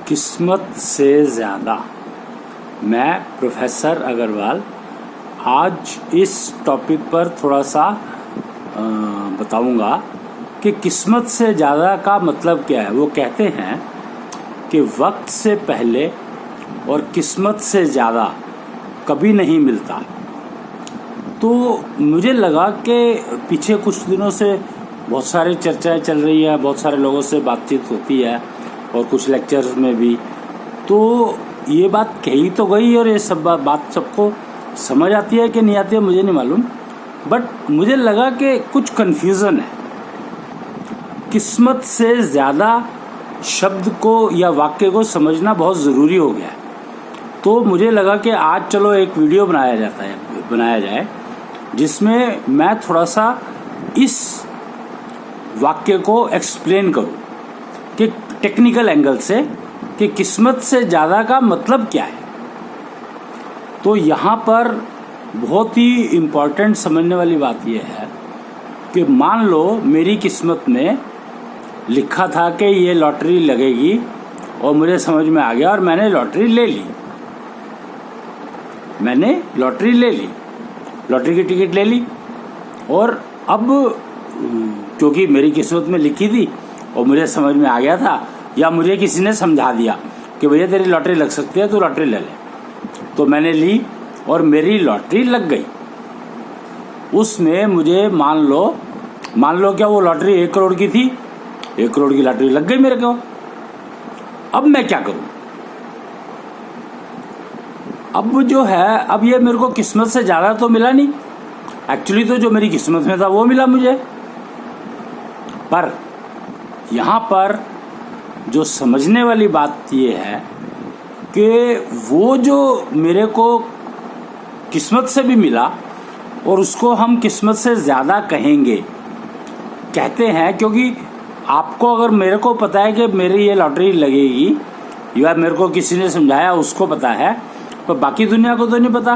किस्मत से ज़्यादा। मैं प्रोफेसर अग्रवाल आज इस टॉपिक पर थोड़ा सा बताऊंगा कि किस्मत से ज़्यादा का मतलब क्या है। वो कहते हैं कि वक्त से पहले और किस्मत से ज़्यादा कभी नहीं मिलता। तो मुझे लगा कि पीछे कुछ दिनों से बहुत सारी चर्चाएं चल रही है, बहुत सारे लोगों से बातचीत होती है और कुछ लेक्चर्स में भी, तो ये बात कही तो गई और ये सब बात सबको समझ आती है कि नहीं आती है मुझे नहीं मालूम, बट मुझे लगा कि कुछ कन्फ्यूज़न है। किस्मत से ज़्यादा शब्द को या वाक्य को समझना बहुत ज़रूरी हो गया है। तो मुझे लगा कि आज चलो एक वीडियो बनाया जाए जिसमें मैं थोड़ा सा इस वाक्य को एक्सप्लेन करूं कि टेक्निकल एंगल से कि किस्मत से ज़्यादा का मतलब क्या है। तो यहाँ पर बहुत ही इम्पोर्टेंट समझने वाली बात यह है कि मान लो मेरी किस्मत में लिखा था कि ये लॉटरी लगेगी और मुझे समझ में आ गया और मैंने लॉटरी ले ली। लॉटरी की टिकट ले ली और अब क्योंकि मेरी किस्मत में लिखी थी और मुझे समझ में आ गया था या मुझे किसी ने समझा दिया कि भैया तेरी लॉटरी लग सकती है, तो लॉटरी ले ले, तो मैंने ली और मेरी लॉटरी लग गई। उसमें मुझे मान लो क्या वो लॉटरी 1 करोड़ की थी, 1 करोड़ की लॉटरी लग गई मेरे को। अब मैं क्या करूं? अब जो है, अब ये मेरे को किस्मत से ज़्यादा तो मिला नहीं, एक्चुअली तो जो मेरी किस्मत में था वो मिला मुझे। पर यहाँ पर जो समझने वाली बात ये है कि वो जो मेरे को किस्मत से भी मिला और उसको हम किस्मत से ज़्यादा कहते हैं, क्योंकि आपको अगर मेरे को पता है कि मेरी ये लॉटरी लगेगी या मेरे को किसी ने समझाया उसको पता है, पर बाकी दुनिया को तो नहीं पता।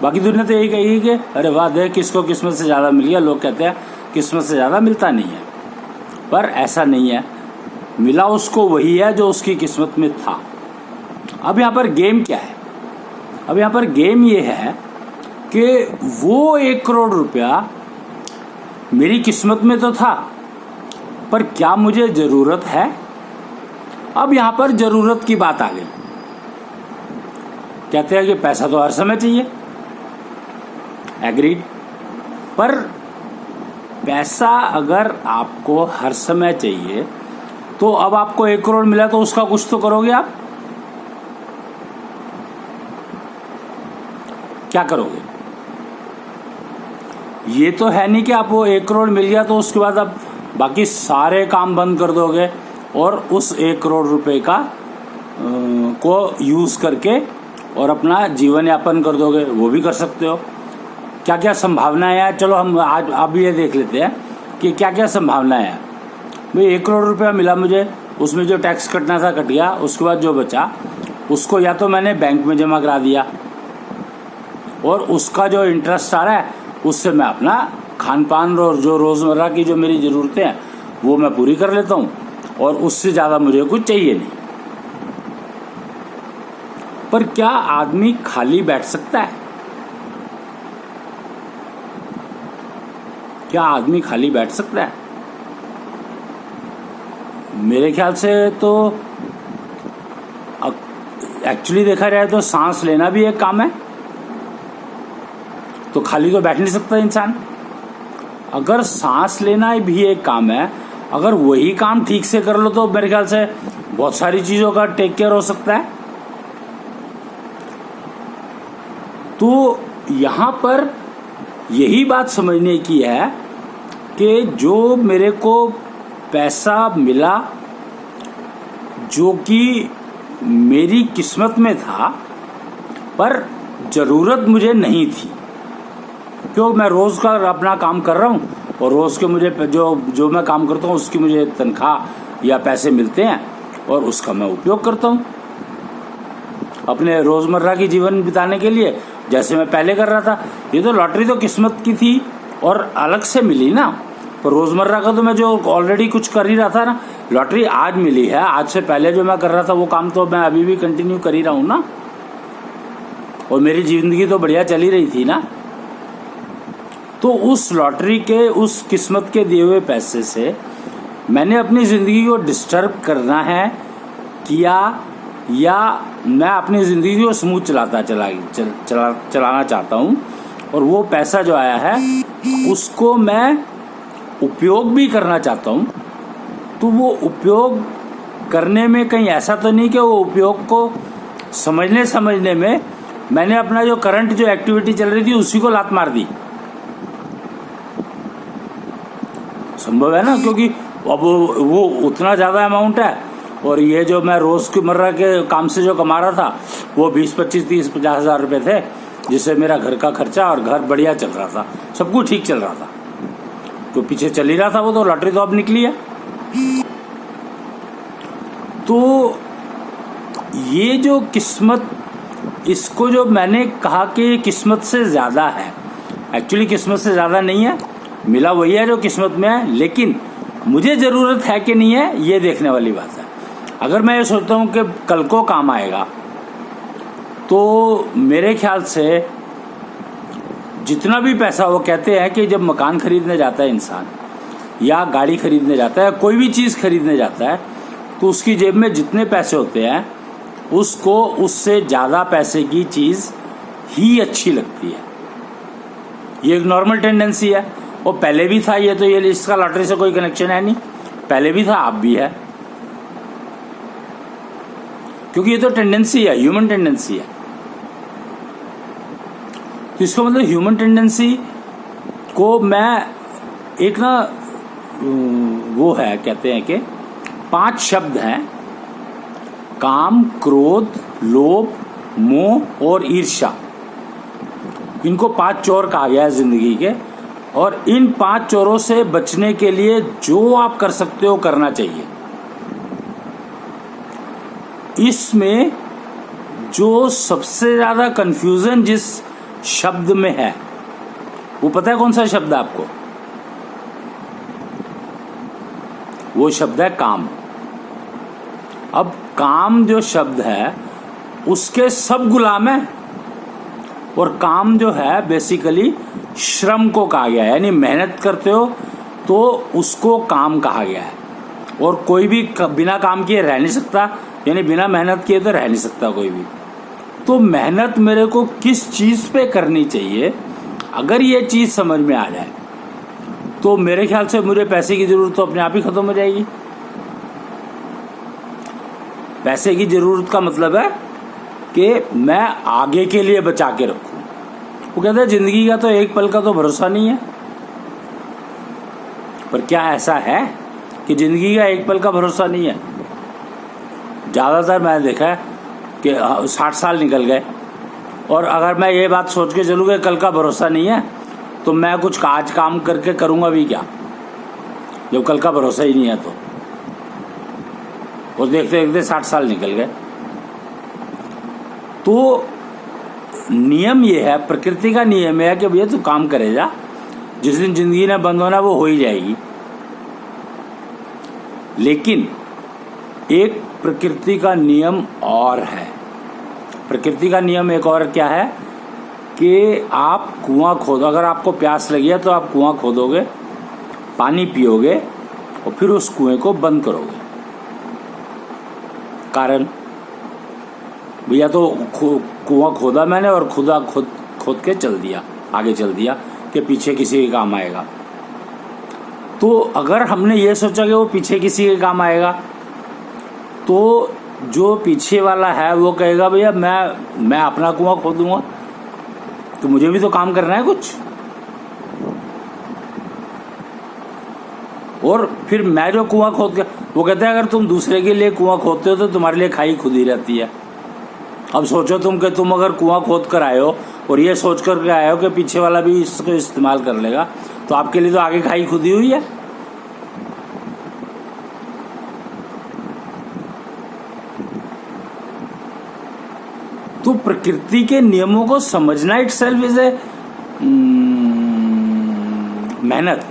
बाकी दुनिया तो यही कहेगी कि अरे वाह देख किसको किस्मत से ज़्यादा मिल गया। लोग कहते हैं किस्मत से ज़्यादा मिलता नहीं है, पर ऐसा नहीं है, मिला उसको वही है जो उसकी किस्मत में था। अब यहाँ पर गेम क्या है? अब यहाँ पर गेम ये है कि वो 1 करोड़ रुपया मेरी किस्मत में तो था, पर क्या मुझे ज़रूरत है? अब यहाँ पर ज़रूरत की बात आ गई। कहते हैं कि पैसा तो हर समय चाहिए, एग्रीड, पर पैसा अगर आपको हर समय चाहिए तो अब आपको 1 करोड़ मिला तो उसका कुछ तो करोगे आप। क्या करोगे? ये तो है नहीं कि आप वो 1 करोड़ मिल गया तो उसके बाद आप बाकी सारे काम बंद कर दोगे और उस 1 करोड़ रुपए का को यूज़ करके और अपना जीवन यापन कर दोगे। वो भी कर सकते हो। क्या क्या संभावनाएं हैं, चलो हम आज अब ये देख लेते हैं कि क्या क्या संभावनाएं हैं। भाई 1 करोड़ रुपया मिला मुझे, उसमें जो टैक्स कटना था कट गया, उसके बाद जो बचा उसको या तो मैंने बैंक में जमा करा दिया और उसका जो इंटरेस्ट आ रहा है उससे मैं अपना खान पान और जो रोज़मर्रा की जो मेरी ज़रूरतें हैं वो मैं पूरी कर लेता हूँ और उससे ज़्यादा मुझे कुछ चाहिए नहीं। पर क्या आदमी खाली बैठ सकता है? क्या आदमी खाली बैठ सकता है? मेरे ख्याल से तो एक्चुअली देखा जाए तो सांस लेना भी एक काम है, तो खाली तो बैठ नहीं सकता इंसान। अगर सांस लेना भी एक काम है, अगर वही काम ठीक से कर लो तो मेरे ख्याल से बहुत सारी चीज़ों का टेक केयर हो सकता है। तो यहाँ पर यही बात समझने की है कि जो मेरे को पैसा मिला जो कि मेरी किस्मत में था, पर ज़रूरत मुझे नहीं थी, क्यों मैं रोज़ का अपना काम कर रहा हूँ और रोज़ के मुझे जो मैं काम करता हूँ उसकी मुझे तनख्वाह या पैसे मिलते हैं और उसका मैं उपयोग करता हूँ अपने रोज़मर्रा की जीवन बिताने के लिए, जैसे मैं पहले कर रहा था। ये तो लॉटरी तो किस्मत की थी और अलग से मिली ना, पर रोज़मर्रा का तो मैं जो ऑलरेडी कुछ कर ही रहा था ना, लॉटरी आज मिली है, आज से पहले जो मैं कर रहा था वो काम तो मैं अभी भी कंटिन्यू कर ही रहा हूं ना, और मेरी जिंदगी तो बढ़िया चली रही थी ना। तो उस लॉटरी के, उस किस्मत के दिए हुए पैसे से मैंने अपनी जिंदगी को डिस्टर्ब करना है किया, या मैं अपनी जिंदगी को स्मूथ चलाना चाहता हूं, और वो पैसा जो आया है उसको मैं उपयोग भी करना चाहता हूं। तो वो उपयोग करने में कहीं ऐसा तो नहीं कि वो उपयोग को समझने में मैंने अपना जो करंट जो एक्टिविटी चल रही थी उसी को लात मार दी। संभव है ना, क्योंकि अब वो उतना ज़्यादा अमाउंट है, और ये जो मैं रोज़ की मर्रा के काम से जो कमा रहा था वो 20, 25, 30, 50 हज़ार रुपये थे, जिससे मेरा घर का खर्चा और घर बढ़िया चल रहा था, सब कुछ ठीक चल रहा था। तो पीछे चल ही रहा था वो, तो लॉटरी तो अब निकली है। तो ये जो किस्मत, इसको जो मैंने कहा कि किस्मत से ज़्यादा है, एक्चुअली किस्मत से ज़्यादा नहीं है, मिला वही है जो किस्मत में है, लेकिन मुझे ज़रूरत है कि नहीं है ये देखने वाली बात है। अगर मैं ये सोचता हूँ कि कल को काम आएगा, तो मेरे ख्याल से जितना भी पैसा, वो कहते हैं कि जब मकान खरीदने जाता है इंसान, या गाड़ी खरीदने जाता है, कोई भी चीज़ खरीदने जाता है, तो उसकी जेब में जितने पैसे होते हैं उसको उससे ज़्यादा पैसे की चीज़ ही अच्छी लगती है। ये एक नॉर्मल टेंडेंसी है, और पहले भी था ये, तो ये इसका लॉटरी से कोई कनेक्शन है नहीं, पहले भी था, अब भी है, क्योंकि ये तो टेंडेंसी है, ह्यूमन टेंडेंसी है। तो इसका मतलब ह्यूमन टेंडेंसी को मैं एक ना, वो है, कहते हैं कि 5 शब्द हैं: काम, क्रोध, लोभ, मोह और ईर्ष्या। इनको 5 चोर कहा गया है जिंदगी के, और इन 5 चोरों से बचने के लिए जो आप कर सकते हो करना चाहिए। इसमें जो सबसे ज्यादा कंफ्यूजन जिस शब्द में है, वो पता है कौन सा शब्द है आपको? वो शब्द है काम। अब काम जो शब्द है उसके सब गुलाम है, और काम जो है बेसिकली श्रम को कहा गया है, यानी मेहनत करते हो तो उसको काम कहा गया है। और कोई भी बिना काम किए रह नहीं सकता, यानी बिना मेहनत किए तो रह नहीं सकता कोई भी। तो मेहनत मेरे को किस चीज़ पे करनी चाहिए, अगर ये चीज़ समझ में आ जाए तो मेरे ख्याल से मुझे पैसे की ज़रूरत तो अपने आप ही ख़त्म हो जाएगी। पैसे की ज़रूरत का मतलब है कि मैं आगे के लिए बचा के रखूं। वो कहते हैं ज़िंदगी का तो एक पल का तो भरोसा नहीं है, पर क्या ऐसा है कि ज़िंदगी का एक पल का भरोसा नहीं है? ज़्यादातर मैंने देखा है कि 60 साल निकल गए, और अगर मैं ये बात सोच के चलूँ कि कल का भरोसा नहीं है, तो मैं कुछ आज काम करके करूँगा भी क्या, जब कल का भरोसा ही नहीं है। तो वो देखते देखते 60 साल निकल गए। तो नियम ये है, प्रकृति का नियम है कि भैया तू काम करे जा, जिस दिन जिंदगी ने बंद होना वो हो ही जाएगी। लेकिन एक प्रकृति का नियम और है। प्रकृति का नियम एक और क्या है कि आप कुआं खोदो, अगर आपको प्यास लगी है तो आप कुआं खोदोगे, पानी पियोगे और फिर उस कुएं को बंद करोगे। कारण भैया तो कुआं खोदा मैंने और खोद के चल दिया, आगे चल दिया कि पीछे किसी के काम आएगा। तो अगर हमने ये सोचा कि वो पीछे किसी के काम आएगा, तो जो पीछे वाला है वो कहेगा भैया मैं अपना कुआं खोदूंगा, तो मुझे भी तो काम करना है कुछ। और फिर मैं जो कुआं खोद के, वो कहते हैं अगर तुम दूसरे के लिए कुआं खोदते हो तो तुम्हारे लिए खाई खुद ही रहती है। अब सोचो तुम कि तुम अगर कुआं खोद कर आए हो और ये सोच कर के आए हो कि पीछे वाला भी इसको इस्तेमाल कर लेगा, तो आपके लिए तो आगे खाई खुद ही हुई है। तो प्रकृति के नियमों को समझना इटसेल्फ इज ए मेहनत।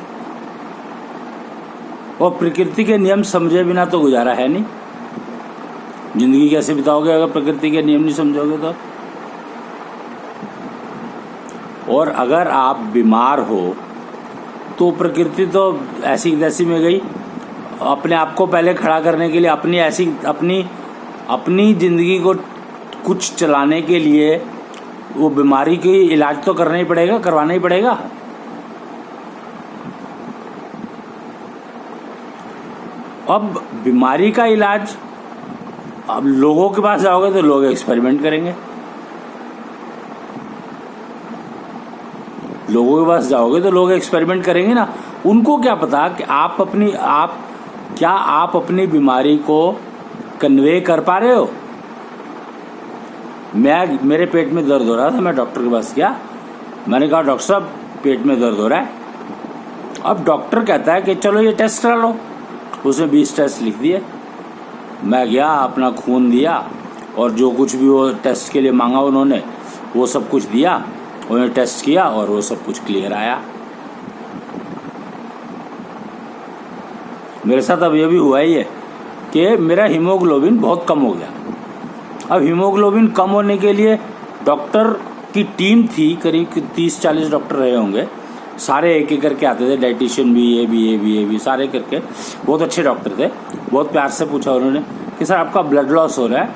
और प्रकृति के नियम समझे बिना तो गुजारा है नहीं। जिंदगी कैसे बिताओगे अगर प्रकृति के नियम नहीं समझोगे तो? और अगर आप बीमार हो तो प्रकृति तो ऐसी तैसी में गई, अपने आप को पहले खड़ा करने के लिए अपनी जिंदगी को कुछ चलाने के लिए वो बीमारी की इलाज तो करना ही पड़ेगा, करवाना ही पड़ेगा। अब बीमारी का इलाज, अब लोगों के पास जाओगे तो लोग एक्सपेरिमेंट करेंगे, लोगों के पास जाओगे तो लोग एक्सपेरिमेंट करेंगे ना। उनको क्या पता कि आप अपनी बीमारी को कन्वे कर पा रहे हो। मेरे पेट में दर्द हो रहा था, मैं डॉक्टर के पास गया, मैंने कहा डॉक्टर साहब पेट में दर्द हो रहा है। अब डॉक्टर कहता है कि चलो ये टेस्ट करा लो, उसने 20 टेस्ट लिख दिए। मैं गया, अपना खून दिया और जो कुछ भी वो टेस्ट के लिए मांगा उन्होंने वो सब कुछ दिया, उन्होंने टेस्ट किया और वो सब कुछ क्लियर आया। मेरे साथ अब ये भी हुआ ही है कि मेरा हीमोग्लोबिन बहुत कम हो गया। अब हीमोग्लोबिन कम होने के लिए डॉक्टर की टीम थी, करीब 30-40 डॉक्टर रहे होंगे, सारे एक एक करके आते थे, डाइटिशियन भी, ये भी सारे करके, बहुत अच्छे डॉक्टर थे। बहुत प्यार से पूछा उन्होंने कि सर आपका ब्लड लॉस हो रहा है,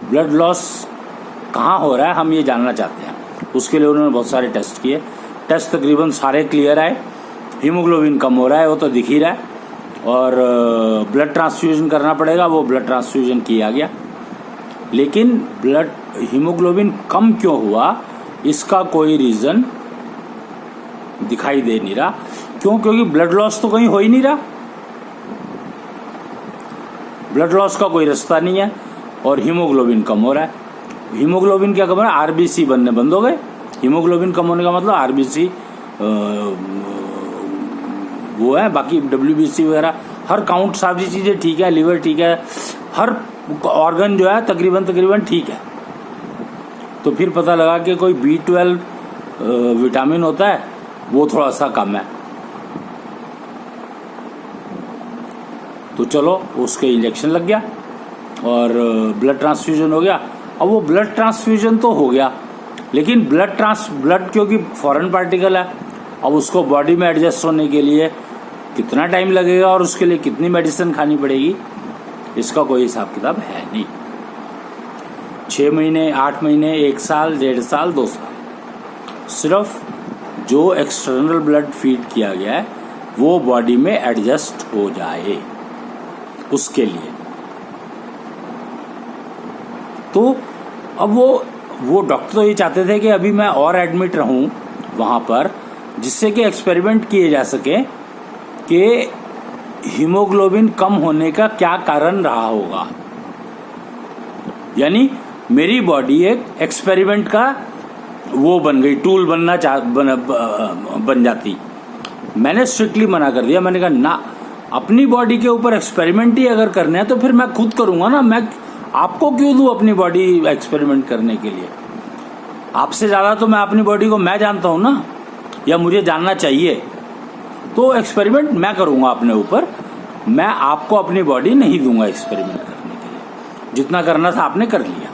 ब्लड लॉस कहाँ हो रहा है, हम ये जानना चाहते हैं। उसके लिए उन्होंने बहुत सारे टेस्ट किए, टेस्ट तकरीबन सारे क्लियर आए। हीमोग्लोबिन कम हो रहा है वो तो दिख ही रहा है, और ब्लड ट्रांसफ्यूजन करना पड़ेगा, वो ब्लड ट्रांसफ्यूजन किया गया। लेकिन हीमोग्लोबिन कम क्यों हुआ इसका कोई रीज़न दिखाई दे नहीं रहा। क्यों? क्योंकि ब्लड लॉस तो कहीं हो ही नहीं रहा, ब्लड लॉस का कोई रास्ता नहीं है और हीमोग्लोबिन कम हो रहा है। हीमोग्लोबिन क्या कम हो रहा है? आरबीसी बनने बंद हो गए। हीमोग्लोबिन कम होने का मतलब आरबीसी वो है, बाकी डब्ल्यूबीसी वगैरह हर काउंट सारी चीज़ें ठीक है, लीवर ठीक है, हर ऑर्गन जो है तकरीबन ठीक है। तो फिर पता लगा कि कोई B12 विटामिन होता है वो थोड़ा सा कम है, तो चलो उसके इंजेक्शन लग गया और ब्लड ट्रांसफ्यूजन हो गया। अब वो ब्लड ट्रांसफ्यूजन तो हो गया, लेकिन ब्लड क्योंकि फॉरेन पार्टिकल है, अब उसको बॉडी में एडजस्ट होने के लिए कितना टाइम लगेगा और उसके लिए कितनी मेडिसिन खानी पड़ेगी, इसका कोई हिसाब किताब है नहीं। 6 महीने, 8 महीने, 1 साल, 1.5 साल, 2 साल, सिर्फ जो एक्सटर्नल ब्लड फीड किया गया है वो बॉडी में एडजस्ट हो जाए उसके लिए। तो अब वो डॉक्टर तो ये चाहते थे कि अभी मैं और एडमिट रहूं वहाँ पर, जिससे कि एक्सपेरिमेंट किए जा सके कि हीमोग्लोबिन कम होने का क्या कारण रहा होगा। यानी मेरी बॉडी एक एक्सपेरिमेंट का वो बन गई, टूल बन जाती। मैंने स्ट्रिक्टली मना कर दिया, मैंने कहा ना, अपनी बॉडी के ऊपर एक्सपेरिमेंट ही अगर करने हैं तो फिर मैं खुद करूँगा ना, मैं आपको क्यों दूँ अपनी बॉडी एक्सपेरिमेंट करने के लिए? आपसे ज़्यादा तो मैं अपनी बॉडी को मैं जानता हूँ ना, या मुझे जानना चाहिए, तो एक्सपेरिमेंट मैं करूँगा अपने ऊपर। मैं आपको अपनी बॉडी नहीं दूंगा एक्सपेरिमेंट करने के लिए, जितना करना था आपने कर लिया।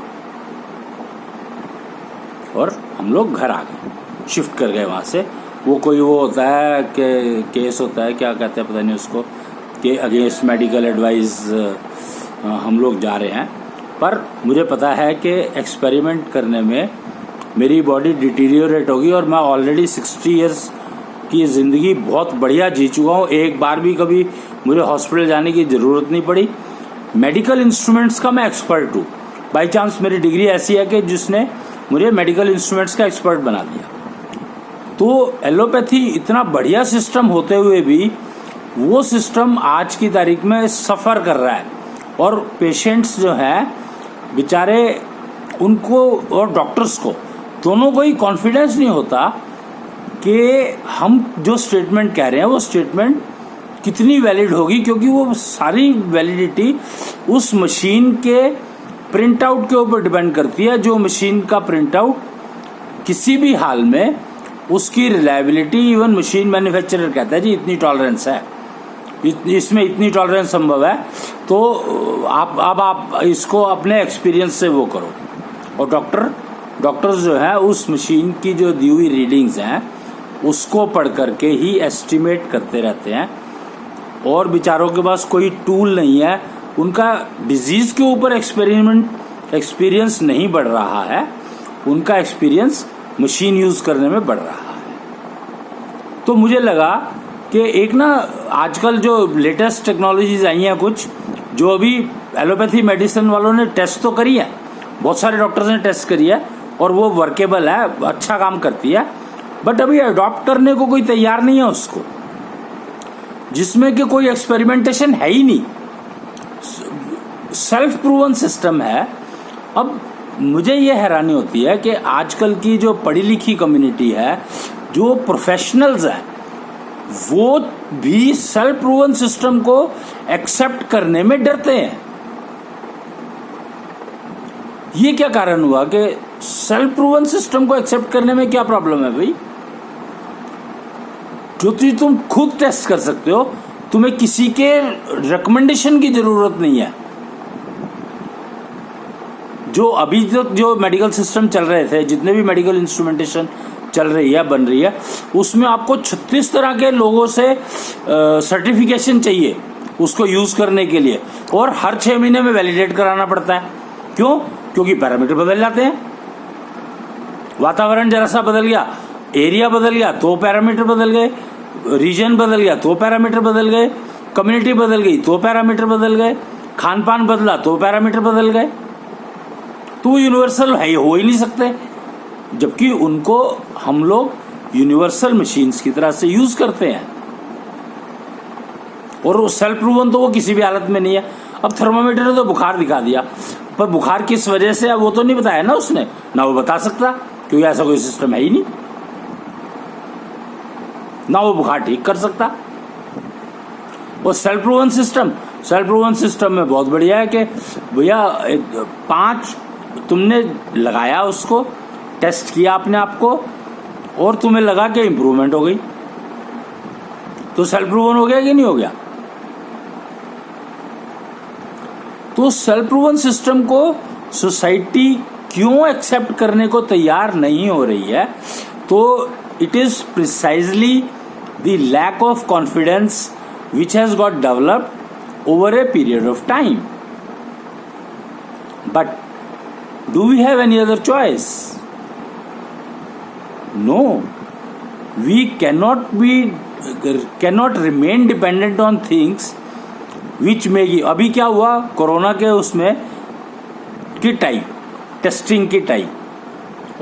और हम लोग घर आ गए, शिफ्ट कर गए वहाँ से। वो कोई वो होता है कि केस होता है, क्या कहते हैं पता नहीं उसको, कि अगेंस्ट मेडिकल एडवाइस हम लोग जा रहे हैं। पर मुझे पता है कि एक्सपेरिमेंट करने में मेरी बॉडी डिटीरियोरेट होगी, और मैं ऑलरेडी 60 इयर्स की ज़िंदगी बहुत बढ़िया जी चुका हूँ। एक बार भी कभी मुझे हॉस्पिटल जाने की ज़रूरत नहीं पड़ी। मेडिकल इंस्ट्रूमेंट्स का मैं एक्सपर्ट हूँ। बाई चांस मेरी डिग्री ऐसी है कि जिसने मुझे मेडिकल इंस्ट्रूमेंट्स का एक्सपर्ट बना दिया। तो एलोपैथी इतना बढ़िया सिस्टम होते हुए भी वो सिस्टम आज की तारीख में सफ़र कर रहा है, और पेशेंट्स जो हैं बेचारे, उनको और डॉक्टर्स को दोनों को ही कॉन्फिडेंस नहीं होता कि हम जो स्टेटमेंट कह रहे हैं वो स्टेटमेंट कितनी वैलिड होगी, क्योंकि वो सारी वैलिडिटी उस मशीन के प्रिंट आउट के ऊपर डिपेंड करती है। जो मशीन का प्रिंट आउट किसी भी हाल में उसकी रिलायबिलिटी, इवन मशीन मैन्युफैक्चरर कहता है जी इतनी टॉलरेंस है, इसमें इतनी टॉलरेंस संभव है, तो आप इसको अपने एक्सपीरियंस से वो करो। और डॉक्टर्स जो है उस मशीन की जो दी हुई रीडिंग्स हैं उसको पढ़ करके ही एस्टिमेट करते रहते हैं, और बेचारों के पास कोई टूल नहीं है, उनका डिजीज के ऊपर एक्सपीरियंस नहीं बढ़ रहा है, उनका एक्सपीरियंस मशीन यूज करने में बढ़ रहा है। तो मुझे लगा कि एक ना आजकल जो लेटेस्ट टेक्नोलॉजीज आई हैं कुछ, जो अभी एलोपैथी मेडिसिन वालों ने टेस्ट तो करी है, बहुत सारे डॉक्टर्स ने टेस्ट करी है और वो वर्केबल है, अच्छा काम करती है, बट अभी अडॉप्ट करने को कोई तैयार नहीं है उसको, जिसमें कि कोई एक्सपेरिमेंटेशन है ही नहीं, सेल्फ प्रूवन सिस्टम है। अब मुझे ये हैरानी होती है कि आजकल की जो पढ़ी लिखी कम्युनिटी है, जो प्रोफेशनल्स हैं, वो भी सेल्फ प्रूवन सिस्टम को एक्सेप्ट करने में डरते हैं। ये क्या कारण हुआ कि सेल्फ प्रूवन सिस्टम को एक्सेप्ट करने में क्या प्रॉब्लम है भाई? जो चीज तुम खुद टेस्ट कर सकते हो, तुम्हें किसी के रिकमेंडेशन की जरूरत नहीं है। जो अभी तक जो मेडिकल सिस्टम चल रहे थे, जितने भी मेडिकल इंस्ट्रूमेंटेशन चल रही है, बन रही है, उसमें आपको 36 तरह के लोगों से सर्टिफिकेशन चाहिए उसको यूज करने के लिए, और हर 6 महीने में वैलिडेट कराना पड़ता है। क्यों? क्योंकि पैरामीटर बदल जाते हैं, वातावरण जरा सा बदल गया, एरिया बदल गया तो पैरामीटर बदल गए, रीजन बदल गया तो पैरामीटर बदल गए, कम्युनिटी बदल गई तो पैरामीटर बदल गए, खान पान बदला तो पैरामीटर बदल गए। तो यूनिवर्सल है, हो ही नहीं सकते, जबकि उनको हम लोग यूनिवर्सल मशीन्स की तरह से यूज करते हैं। और सेल्फ प्रूवन तो वो किसी भी हालत में नहीं है। अब थर्मामीटर ने तो बुखार दिखा दिया, पर बुखार किस वजह से है वो तो नहीं बताया ना उसने, ना वो बता सकता, क्योंकि ऐसा कोई सिस्टम है ही नहीं, ना वो बुखार ठीक कर सकता। और सेल्फ प्रूवन सिस्टम में बहुत बढ़िया है कि भैया 5 तुमने लगाया, उसको टेस्ट किया अपने आप को, और तुम्हें लगा कि इंप्रूवमेंट हो गई, तो सेल्फ प्रूवन हो गया कि नहीं हो गया? तो सेल्फ प्रूवन सिस्टम को सोसाइटी क्यों एक्सेप्ट करने को तैयार नहीं हो रही है? तो it is precisely the lack of confidence which has got developed over a period of time. But do we have any other choice? No. We cannot remain dependent on things which may give. अभी क्या हुआ corona के उसमें की time, testing की time,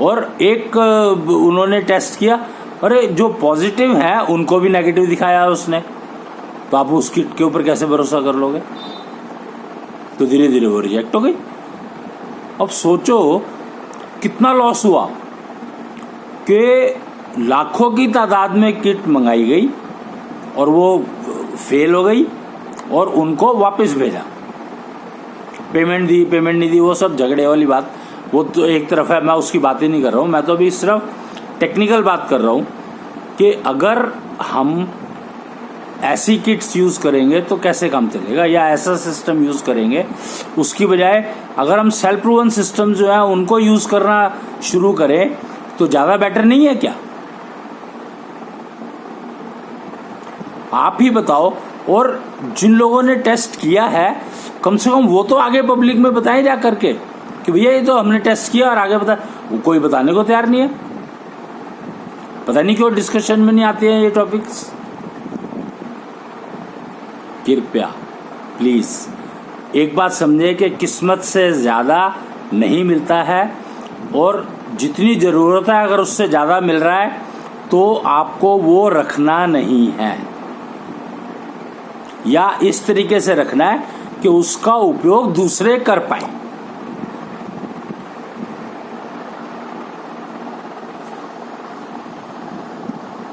और एक उन्होंने टेस्ट किया, अरे जो पॉजिटिव है उनको भी नेगेटिव दिखाया उसने, तो आप उस किट के ऊपर कैसे भरोसा कर लोगे? तो धीरे धीरे वो रिजेक्ट हो गई। अब सोचो कितना लॉस हुआ कि लाखों की तादाद में किट मंगाई गई और वो फेल हो गई, और उनको वापस भेजा, पेमेंट नहीं दी, वो सब झगड़े वाली बात, वो तो एक तरफ है, मैं उसकी बात ही नहीं कर रहा हूँ। मैं तो अभी सिर्फ टेक्निकल बात कर रहा हूँ कि अगर हम ऐसी किट्स यूज करेंगे तो कैसे काम चलेगा, या ऐसा सिस्टम यूज करेंगे, उसकी बजाय अगर हम सेल्फ प्रूवन सिस्टम जो है उनको यूज करना शुरू करें तो ज्यादा बेटर नहीं है क्या? आप ही बताओ। और जिन लोगों ने टेस्ट किया है, कम से कम वो तो आगे पब्लिक में बताएं जा करके कि भैया ये तो हमने टेस्ट किया, और आगे बता, वो कोई बताने को तैयार नहीं है। पता नहीं क्यों डिस्कशन में नहीं आते हैं ये टॉपिक्स। कृपया प्लीज एक बात समझे कि किस्मत से ज्यादा नहीं मिलता है, और जितनी जरूरत है अगर उससे ज्यादा मिल रहा है तो आपको वो रखना नहीं है, या इस तरीके से रखना है कि उसका उपयोग दूसरे कर पाए।